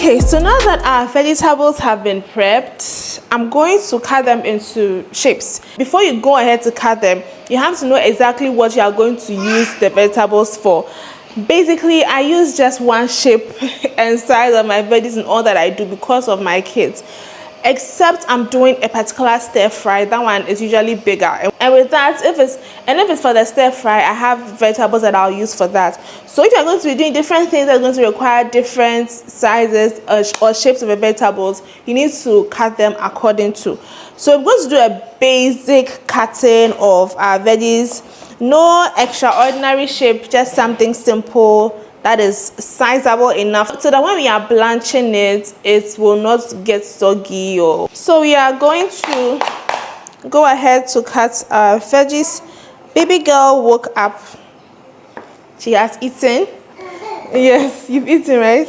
Okay, so now that our vegetables have been prepped, I'm going to cut them into shapes. Before you go ahead to cut them, you have to know exactly what you are going to use the vegetables for. Basically, I use just one shape and size of my veggies in all that I do because of my kids. Except I'm doing a particular stir fry, that one is usually bigger. And with that, if it's for the stir fry, I have vegetables that I'll use for that. So if you're going to be doing different things that are going to require different sizes or shapes of the vegetables, you need to cut them according to. So I'm going to do a basic cutting of our veggies. No extraordinary shape, just something simple that is sizable enough so that when we are blanching it, it will not get soggy. So we are going to go ahead to cut our veggies. Baby girl woke up. She has eaten. Yes, you've eaten, right?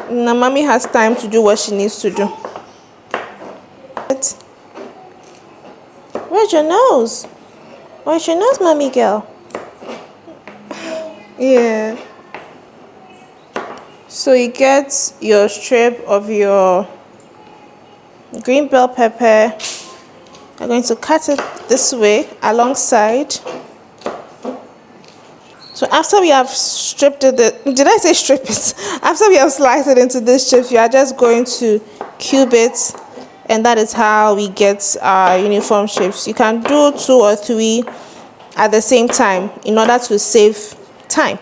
Now mommy has time to do what she needs to do. Where's your nose? Where's your nose, mommy girl? Yeah. So you get your strip of your green bell pepper. I'm going to cut it this way alongside. So after we have stripped it, did I say strip it? After we have sliced it into this strips, you are just going to cube it, and that is how we get our uniform shapes. You can do 2 or 3 at the same time in order to save time.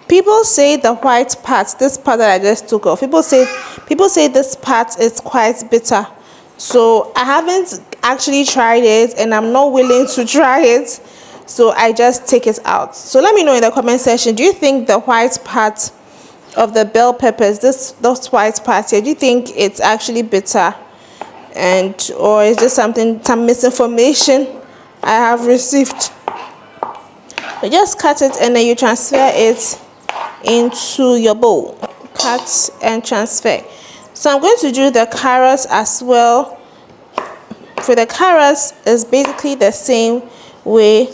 People say the white part, this part that I just took off, people say this part is quite bitter. So I haven't actually tried it and I'm not willing to try it, so I just take it out. So let me know in the comment section, do you think the white part of the bell peppers, those white parts here, do you think it's actually bitter, or is just some misinformation I have received? You just cut it and then you transfer it into your bowl. Cut and transfer. So I'm going to do the carrots as well. For the carrots, it's basically the same way,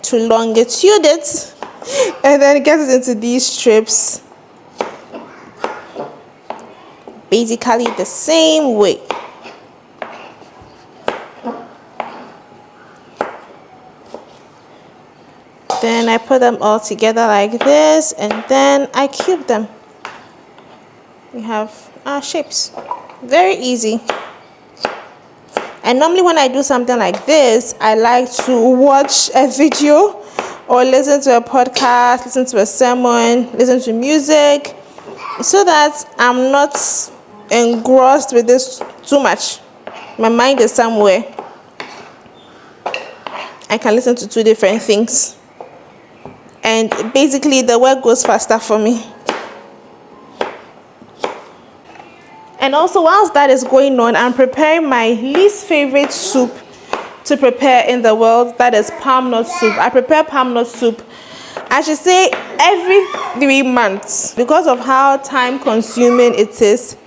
to longitude it and then get it into these strips. Basically the same way. Then I put them all together like this, and then I cube them. we have our shapes. Very easy. And normally when I do something like this, I like to watch a video or listen to a podcast, listen to a sermon, listen to music, so that I'm not engrossed with this too much. My mind is somewhere. I can listen to two different things. And basically the work goes faster for me. And also, whilst that is going on, I'm preparing my least favorite soup to prepare in the world. That is palm nut soup. I prepare palm nut soup, I should say, every 3 months because of how time consuming it is.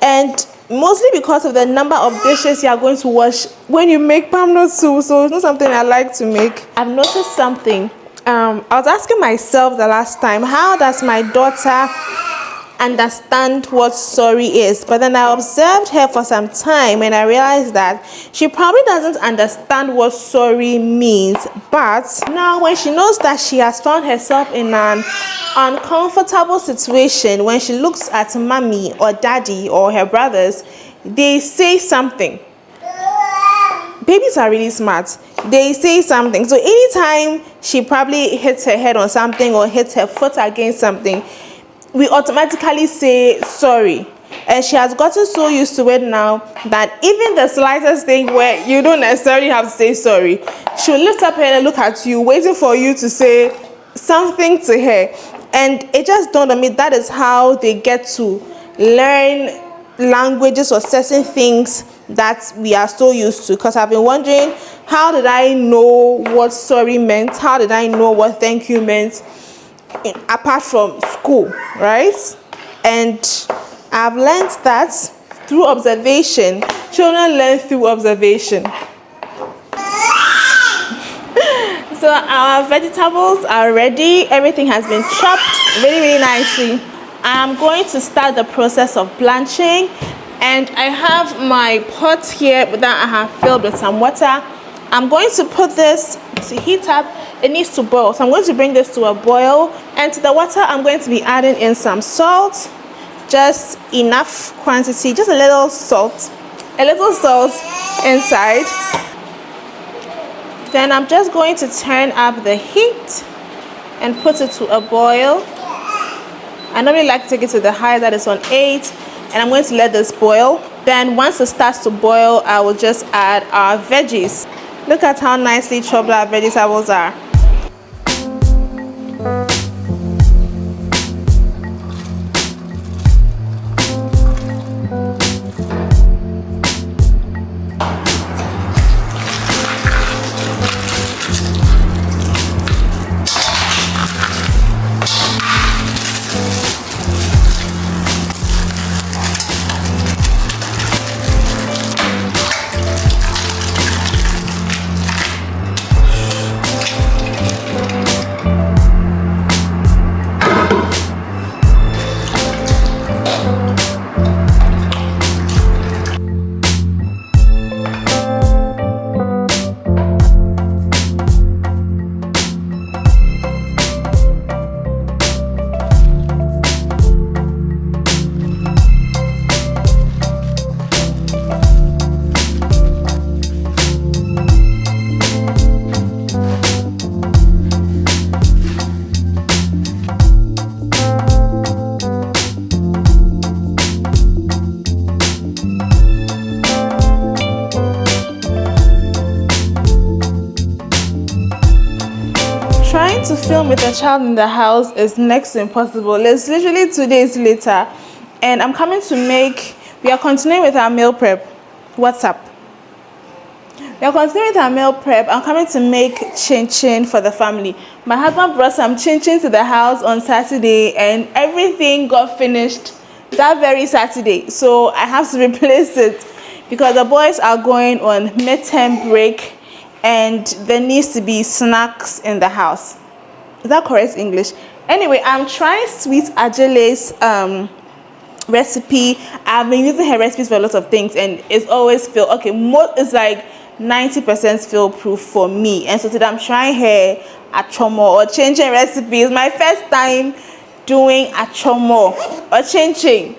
And mostly because of the number of dishes you are going to wash when you make palm nut soup. So it's not something I like to make. I've noticed something. I was asking myself the last time, how does my daughter understand what sorry is? But then I observed her for some time and I realized that she probably doesn't understand what sorry means. But now when she knows that she has found herself in an uncomfortable situation, when she looks at mommy or daddy or her brothers, they say something. Babies are really smart. They say something. So anytime she probably hits her head on something or hits her foot against something, we automatically say sorry. And she has gotten so used to it now that even the slightest thing where you don't necessarily have to say sorry, she'll lift up her head and look at you, waiting for you to say something to her. And it just dawned on me that is how they get to learn languages or certain things that we are so used to. Because I've been wondering, how did I know what sorry meant? How did I know what thank you meant? Apart from school, right? And I've learned that through observation. Children learn through observation. So our vegetables are ready. Everything has been chopped really, really nicely. I'm going to start the process of blanching, and I have my pot here that I have filled with some water. I'm going to put this to heat up. It needs to boil, so I'm going to bring this to a boil, and to the water I'm going to be adding in some salt, just enough quantity, just a little salt inside. Then I'm just going to turn up the heat and put it to a boil. I normally like to take it to the high, that is on 8, and I'm going to let this boil. Then once it starts to boil, I will just add our veggies. Look at how nicely chopped our vegetables are. Trying to film with a child in the house is next to impossible. It's literally 2 days later, and I'm coming to we are continuing with our meal prep. What's up? We are continuing with our meal prep. I'm coming to make chinchin for the family. My husband brought some chinchin to the house on Saturday, and everything got finished that very Saturday. So I have to replace it because the boys are going on midterm break, and there needs to be snacks in the house. Is that correct English? Anyway, I'm trying sweet adjeley's recipe. I've been using her recipes for a lot of things, and it's always it's like 90% fail proof for me. And so today I'm trying her achomo or chinchin recipe. It's my first time doing achomo or chinchin.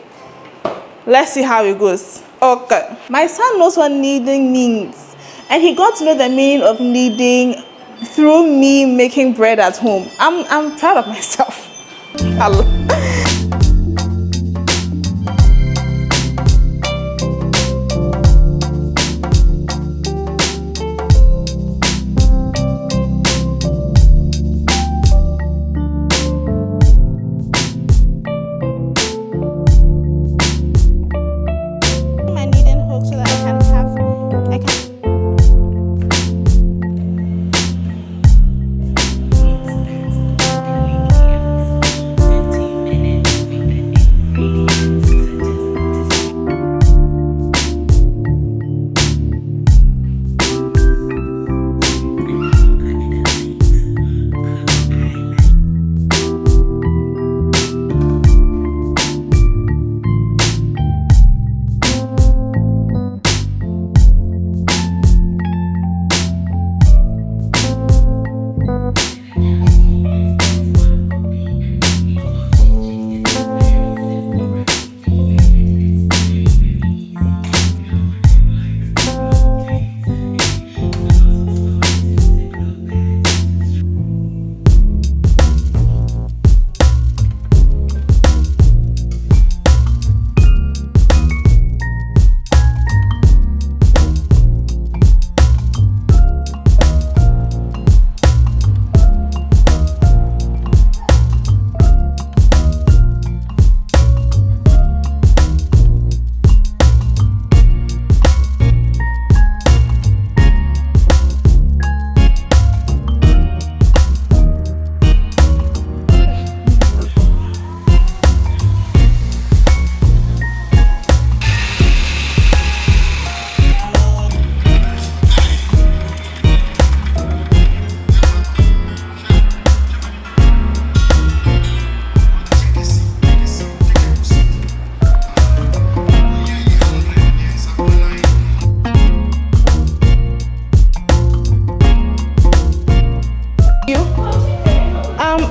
Let's see how it goes. Okay. My son knows what kneading means, and he got to know the meaning of kneading through me making bread at home. I'm proud of myself. Hello. My kneading hook so that I can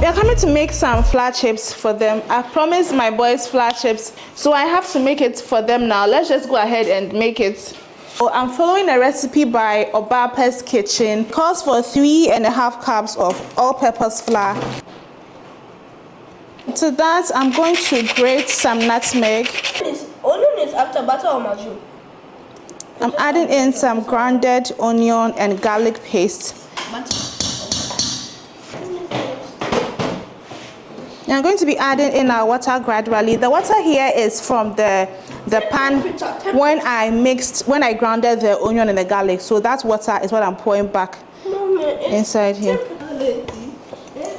They're coming to make some flour chips for them. I promised my boys flour chips, so I have to make it for them now. Let's just go ahead and make it. So I'm following a recipe by Obapa's Kitchen. It calls for 3.5 cups of all-purpose flour. To that, I'm going to grate some nutmeg. Onion is after butter or mushroom? I'm adding in some grounded onion and garlic paste. Now I'm going to be adding in our water gradually. The water here is from the pan when I grounded the onion and the garlic. So that water is what I'm pouring back inside here.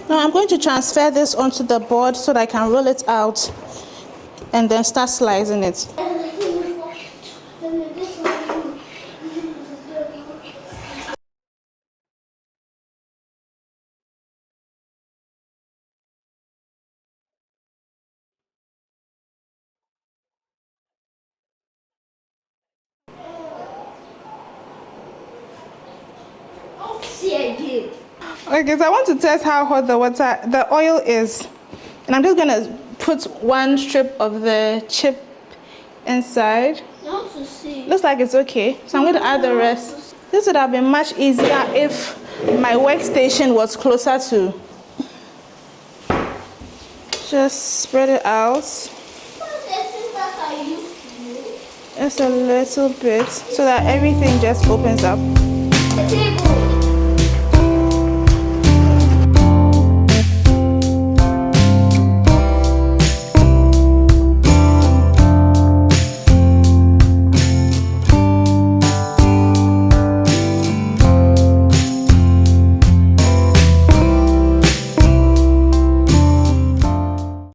Now I'm going to transfer this onto the board so that I can roll it out and then start slicing it. Okay, so I want to test how hot the oil is. And I'm just gonna put one strip of the chip inside. Looks like it's okay. So I'm going to add the rest. This would have been much easier if my workstation was closer to. Just spread it out. Just a little bit so that everything just opens up.